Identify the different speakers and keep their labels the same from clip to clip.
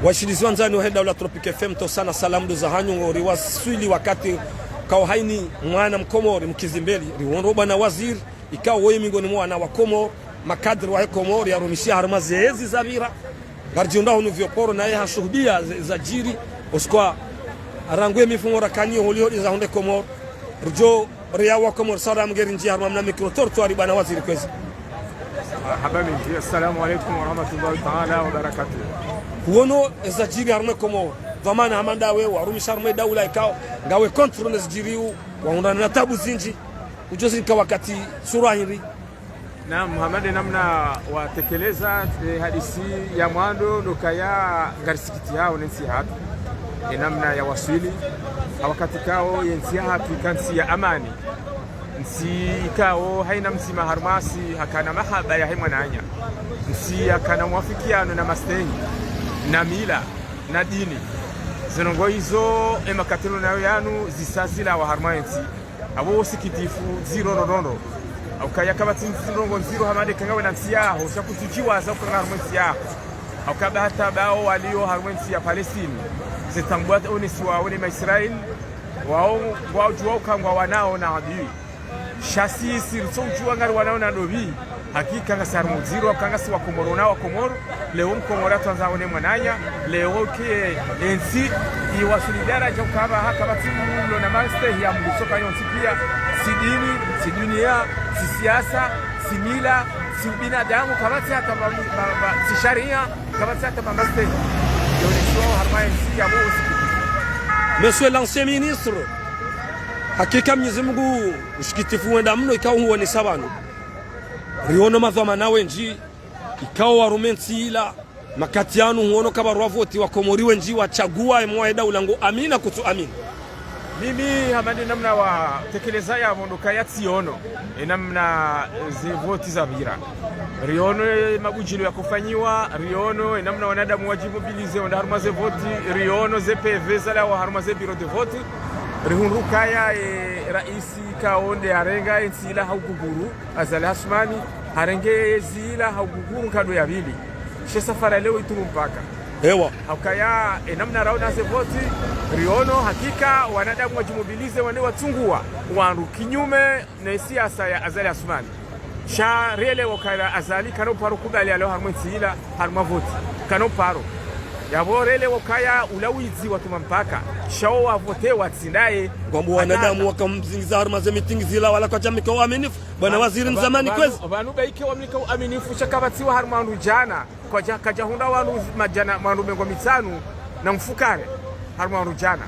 Speaker 1: washirizi wanzani wa Daula Tropic FM to sana salamu za hanyu ngori waswili wakati kao haini mwana mkomori mkizimbeli riwonroba na waziri ikao wewe mingoni mwana wa Komoro makadri wa Komoro ya rumishia harma zezi zabira garjionda hunu vyokoro na yeye hashuhudia za jiri oskwa arangwe mifumo rakanio holio za honde Komoro rjo ria wa Komoro sara mgerinji harma na mikrotortuari bana waziri kwezi.
Speaker 2: Habari, assalamu alaykum wa rahmatullahi ta'ala wa barakatuh.
Speaker 1: Kuono za jiri harma Komoro dhamana hamanda we warumisha harma daula ikao ngawe kontrol na jiriu waunda na tabu zinji ujozi kwa wakati surahiri.
Speaker 2: Na Muhammad namna watekeleza hadisi ya mwando dokaya ngarisikiti hao nensi hatu namna ya waswili wakati kao yensi hatu kansi ya amani nsi kao haina msima harmasi hakana mahaba ya mwananya nsi hakana mwafikiano na mastehi na mila na dini zinongo hizo emakatelo nayo yanu zisazila wa harmayensi abo sikitifu zero nonono aukaya kabati nzirongo nziro hamade kangawe na nsiyaho shakutujiwa za kwa harmwensi yaho aukaba hata bao walio harmwensi ya Palestine zitambua onesi wa wale Israel wao juwa kangwa wanao na adui shasi sirso juwa ngari wanao na dobi hakika nga sarmu ziro kanga si wa Komoro na wa Komoro leo Komoro tuanza one mwananya leo ke ensi iwasulidara jokaba hakabati mulo na master ya mbisoka yonsi pia si dini si dunia si siasa si mila si binadamu kabati hata si sharia kabati hata master yonesho harmaensi ya bosi.
Speaker 1: Monsieur l'ancien ministre hakika Mwenyezi Mungu ushikitifu wenda mno ikao huwa ni sabano riono madhama nawe nji ikao warumensi ila makatianu huono kaba ruavoti wa Komori wenji wachagua emwa daula ngo amina kutu amina.
Speaker 2: Mimi hamadi namna wa tekeleza ya mondoka ya tiono namna zivoti za vira riono mabujilo ya kufanyiwa riono namna wanadamu wajimobilize onda haruma ze voti riono ze PV zala wa haruma ze biro de vote rihunruka ya raisi kaonde arenga ensila hauguguru azali Asmani harenge zila hauguguru kado ya bili she safara leo itumpaka
Speaker 1: ewa
Speaker 2: hakaya namna rauna ze voti riono hakika wanadamu wajimobilize wande watungua wandu kinyume na siasa ya azali Asmani sha rele wakala azali kano paro kubali alo harmwensi ila harma voti kano paro yabo rele wakaya ulawizi watuma mpaka shao wavote watsindaye
Speaker 1: kwamba wanadamu wakamzingiza harma za meeting zila wala kwa jamii kwa aminifu bwana waziri mzamani kwezi
Speaker 2: banu baike wamnika aminifu chakabatiwa harma jana kwa kajahunda wanu majana manu mengo mitanu na mfukare harma jana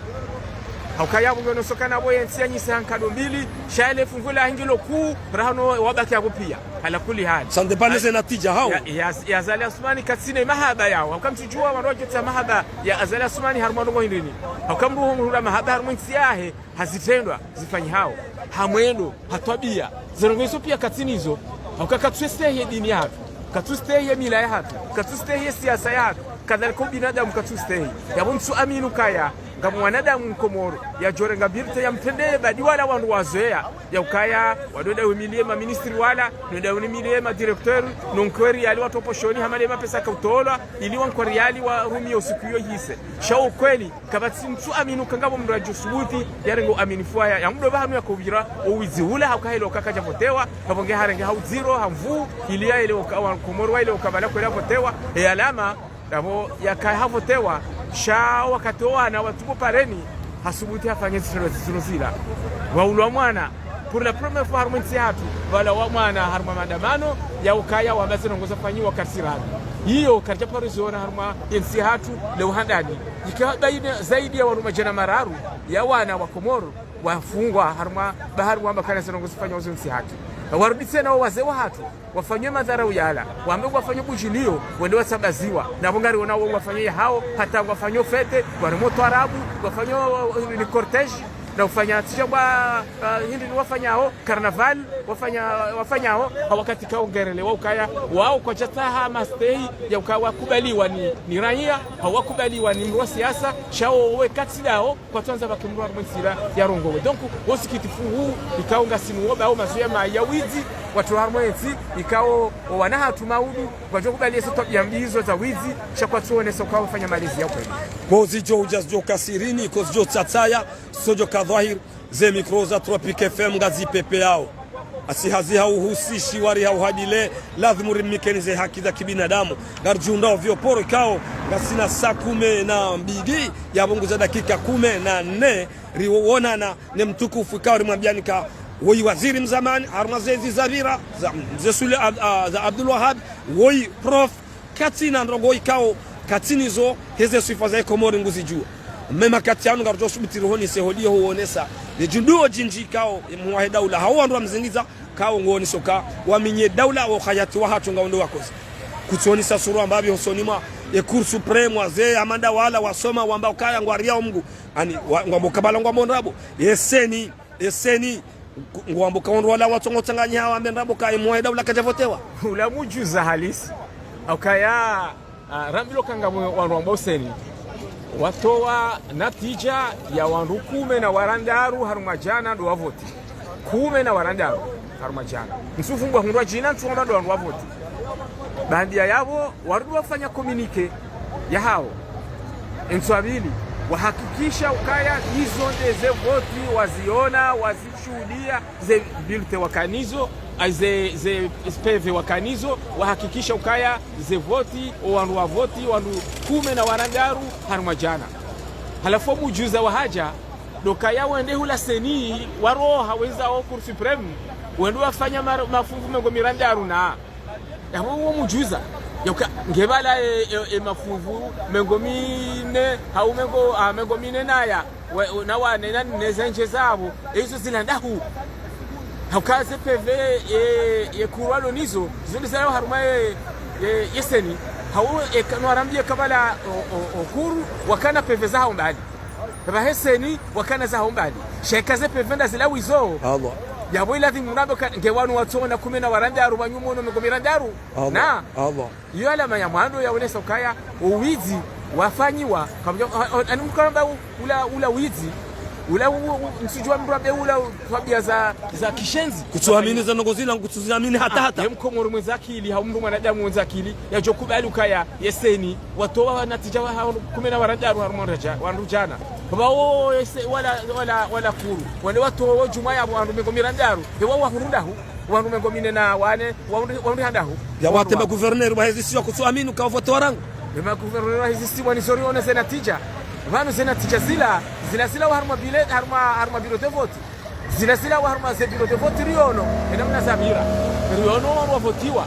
Speaker 2: haukaya mgono sokana boye nsianyise hankado mbili shaile fungula hingilo kuu rahano wabaki hapo pia ala kuli hali
Speaker 1: sande pale natija hao
Speaker 2: ya Azali Asmani katsine mahaba yao hakamtujua wanroje ta mahaba ya Azali Asmani harmano ngo hindini hakamruhu mrunda mahaba harmoni siahe hazitendwa zifanyi hao hamwendo hatwabia zirongoiso pia katsini hizo haukakatwestehe dini yako katwestehe mila yako katwestehe siasa yako kadhalika binadamu katwestehe yabonsu aminu kaya ngamu wanadamu Komoro ya jorenga birte ya mtendee badi wala wandu wazoea ya ukaya wadoda wemilie ma ministri wala ndoda wemilie ma directeur nonkweri yali watopo shoni hamale mapesa kautola ili wankori yali wa rumi osikuyo hise shao kweli kabati mtu aminu kangabo mrajo subuti yarengo aminifu ya mdo bahanu ya kubira owizi ula hakahilo kakaja potewa kabonge harenge hauziro hamvu ili ya ile Komoro ile ukabala kwela potewa ya alama abo yakaya havotewa sha wakati wana watupo pareni hasubuti afanye zilozila waulwa mwana pour la première fois harmonisi hatu wala wa mwana harma maandamano ya ukaya wa basi nongoza fanyiwa karsirani hiyo karja pariziona harma yensi hatu leo handani ikawa baina zaidi ya waruma jana mararu ya wana wa Komoro wafungwa harma bahari wamba kana nongoza fanyiwa yensi hatu warudi tena wazee wa hatu wafanywe madharau yala waambe wafanywe bujilio wende wasabaziwa na bongari wanao wafanywe hao hata wafanywe fete wale moto arabu wafanywe ni cortege na ufanya tijabwa hindi ni wafanyao karnaval wafanyao wakati kaongerele ukaya wao kwa jataha mastei ya ukawa kubaliwa ni raia hawakubaliwa ni mwa siasa shao we katsidao kwa tuanza bakimrwa mwitsira ya rongowe donc osikitifu huu ikaonga simu woba au mazoea ya wizi watu harmwenzi ikao wanaha tumaudu kwa jokubali soto yambizo za wizi shakwa tuone soka ufanya malizi yako
Speaker 1: kozi jo ujazjo kasirini kozi jo tsatsaya sojo kadhahir ze mikroza Tropic FM ngazi pepe yao asihazi hauhusishi wari hauhadile lazima rimikenize haki za kibinadamu garjunda ovyo poro kao ngasina saa 12 ya bongo za dakika 14 riwonana ne mtukufu kao rimwambianika woi waziri mzamani Harmazezi Zavira za Sule za Abdul Wahab woi prof katina ndongo ikao katinizo heze sifa za Komori nguzi juu mema katiano garjo subitiro honi sehodio huonesa ne junduo jinji kao muwahe daula hawa ndo mzingiza kao ngoni soka waminye daula wa khayati wa hatu ngaundo wakozi kutsoni sasuru ambabi hosonima e cour supreme wazee amanda wala wasoma wamba ukaya ngwaria mgu ani ngwambo kabala ngwambo ndabo yeseni ngwambo kaondo wala watongo tanganya hawa ndabo kai muwahe daula kajavotewa
Speaker 2: ula mujuza halisi ukaya rambilo kanga wanrombo useni watoa natija ya wandu 10 na warandaru harumajana ndo wavoti 10 na warandaru harumajana msufungwa hundwa jina ntuonda ndo wandu wavoti bandia yabo warudu wafanya komunike ya hao enswabili wahakikisha ukaya hizo ndeze voti waziona wazishuhudia ze bilte wakanizo ze speve wakanizo wahakikisha ukaya ze voti wandu wa voti wandu 10 na warandaru harumajana halafu mujuza wa haja dokaya wende hula seni waro haweza o cour supreme wende wafanya mafungu mengo mirandaru na yabo mujuza yoka ngebala mafungu mengo mine hau mengo mine naya na wane na nezenje zabo ezo zilandahu haukaze PV ye kurwalo nizo zindi sayo haruma yeseni hau ekanwarambie kabala okuru wakana PV za mbali baba heseni wakana za mbali shekaze PV nda zilawizo
Speaker 1: Allah
Speaker 2: yabo ilathi murado ngewanu watona 10 na warandaru banyumo no mirandaru na
Speaker 1: Allah
Speaker 2: iyo alama ya mwando ya ulesa ukaya uwizi wafanyiwa anumkamba ula wizi ula msijua mrabe ula tabia za kishenzi
Speaker 1: kutuamini za nongozila kutuamini hata
Speaker 2: mkomoro mwenzakili haumru mwanadamu mwenzakili yajokubali ukaya yeseni watoa natija wa 10 na warandaru warujana bao wala kuru wale watu wa juma ya wandu mengo mirandaru hewa wahurundahu wandu mengo minena wane wandu handahu
Speaker 1: ya watema governor wa hizi sio kutuamini ukavoto warangu
Speaker 2: ema governor wa hizi sio ni sorione senatija vanu senatija zila wa harma biro de vote zila wa harma ze biro de vote riono enamna zabira riono wa votiwa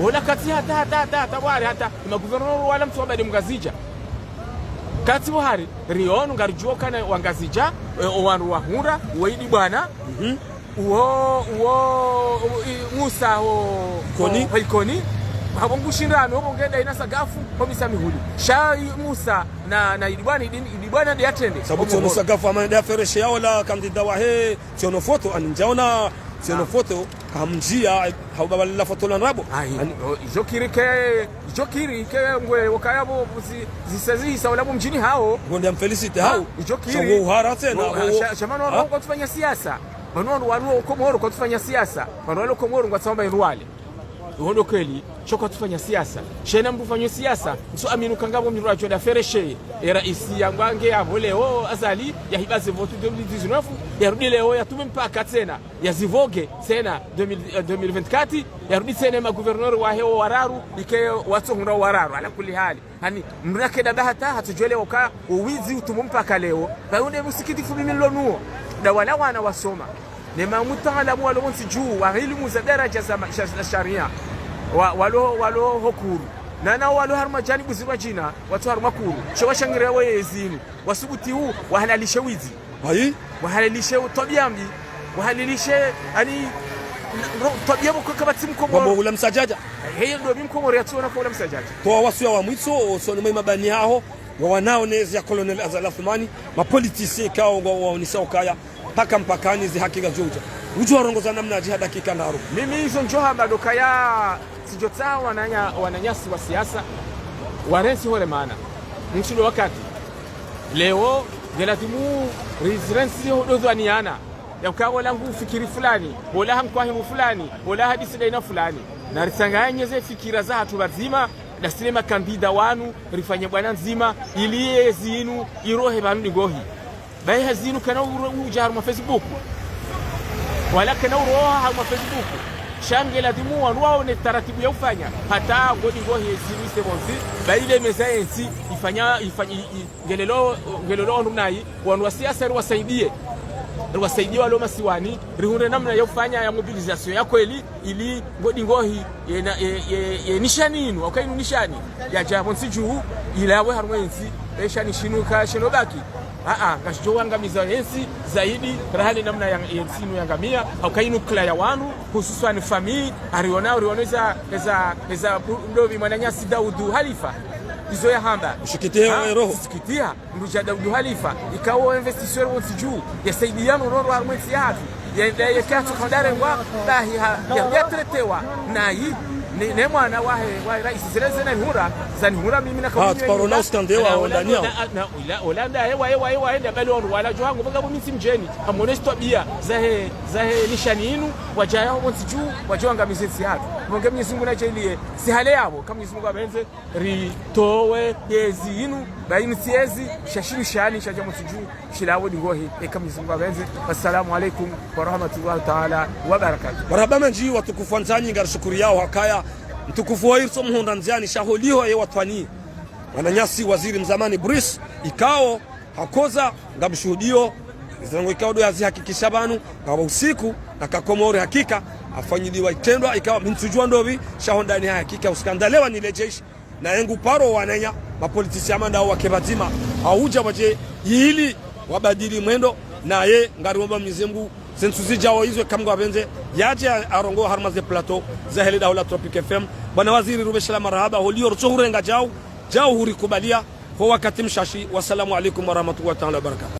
Speaker 2: wala kati hata wale hata ema governor wala mtu wa mgazija kati buhari riono ngarjuo kana wangazija owandu wa hura weidi bwana uo Musa koni habongu shindano bongenda inasa gafu komisa mihuli sha Musa na idibwana ndi atende
Speaker 1: sababu tsono sagafu amanda fereshe yao la kandida wa he tsono foto anjaona tsono foto kamjia haubabala foto la rabo jokiri ke ngwe wakayabo zisazi sawalabu mjini hao ngonde amfelicite hao
Speaker 2: jokiri
Speaker 1: uhara tena
Speaker 2: shamano wangu kufanya siasa manu waruo Komoro kwa kufanya siasa manu walo Komoro ngwatsamba irwale uhondo kweli choko tufanya siasa shena mbufanya siasa nso aminu kangabo mjura joda fereshe era isi yangwange avoleo azali ya hibaze votu 2019 yarudi leo yatume mpaka tena yazivoge tena 2024 yarudi tena ma governor wa hewa wararu ike watsongra wararu ala kuli hali hani mrake dada hata hatujole oka uwizi utumumpa leo baunde musikiti fumimilo nuo da wala wana wasoma nema mutaalamu walo wonsi juu wa elimu za daraja za sharia walo hokuru nana walo harma jani buzirwa jina watu harma kuru sho washangira wezini wasubuti huu wahalalishe wizi wahalalishe tobiambi wahalalishe ani tobiamu kwa kabati mkomoro
Speaker 1: ula msajaja
Speaker 2: heyo ndo mkomoro yatuona kwa ula msajaja
Speaker 1: to wasu wa mwitso so no mabani haho wa wanao nezi ya Colonel Azali Athmani mapolitisi kao waonisa ukaya paka mpakani zi haki ga Georgia ujua rongoza namna jihad dakika naru
Speaker 2: mimi hizo njoha madoka ya sijota wananyasi wa siasa warensi hole maana mchido wakati leo gelatimu rezidensi hodozo aniana ya ukawa langu fikiri fulani wala hamkwahimu fulani wala hadisi daina fulani na risanganye ze fikira za hatu bazima na sinema kandida wanu rifanye bwana nzima ili zinu irohe banu ngohi bai hazinu kana ujar ma Facebook wala kana uroha ma Facebook shangela dimu wao ne taratibu ya ufanya hata ngodi ngohi zinu sebonzi bai ile mezaensi ifanya ngelelo nunai wanu siasa wasaidie walo masiwani rihunde namna ya ufanya ya mobilization ya kweli ili ngodi ngohi nishani inu akainu nishani ya jambo nsiju ilawe harwensi eshani shinuka shinobaki kashijo angamiza yensi zaidi rahali namna ya yensinu yangamia akainu kla ya wanu hususan famii arioneza eza ndovi mwananyasi Daudu Halifa izo ya hamba
Speaker 1: ushikitia roho
Speaker 2: usikitia nduja Daudu Halifa ikawa investisseur wonsiju yasaidiana noro harwensi yatu ya katu kandare wa dahi ya tretewa nai ne mwana wa rais zilezena hura zani hura mimi na
Speaker 1: kama parona uskandewa ondania
Speaker 2: na Holanda ewa enda balo wala johango bagabu mimi simjeni amonesto bia zahe nishani inu wajaya wonsiju wajwanga mizensi hatu monge Mwenyezi Mungu najelie si hale yabo kama Mwenyezi Mungu abenze ritowe yezi inu baini siezi shashiru shani shaja monsiju shilawo dingohi kama Mwenyezi Mungu abenze. Assalamu alaikum wa rahmatullahi ta'ala wa barakatuh.
Speaker 1: Marhaba manji watukufu nzani ngarishukuri yao hakaya mtukufu wa irso mhonda nziani shaholiho ye watwani wananyasi waziri mzamani Brice ikao hakoza ngabshuhudio zango ikao do yazihakikisha banu kwa usiku na kakomori hakika afanyiliwa itendwa ikawa mtujua ndovi shahondani hakika uskandalewa ni lejeshi na yengu paro wananya mapolitisi amanda wa kebatima auja waje hili wabadili mwendo na ye ngariomba Mwenyezi Mungu sensuzi jawo izwe kamgwa benze yaje arongo harmaze plateau zaheli daula Tropic FM bwana waziri Rubeshela marhaba holio ruhurenga jao hurikubalia kwa wakati mshashi. Wassalamu alaikum warahmatullahi ta'ala wabarakatuh.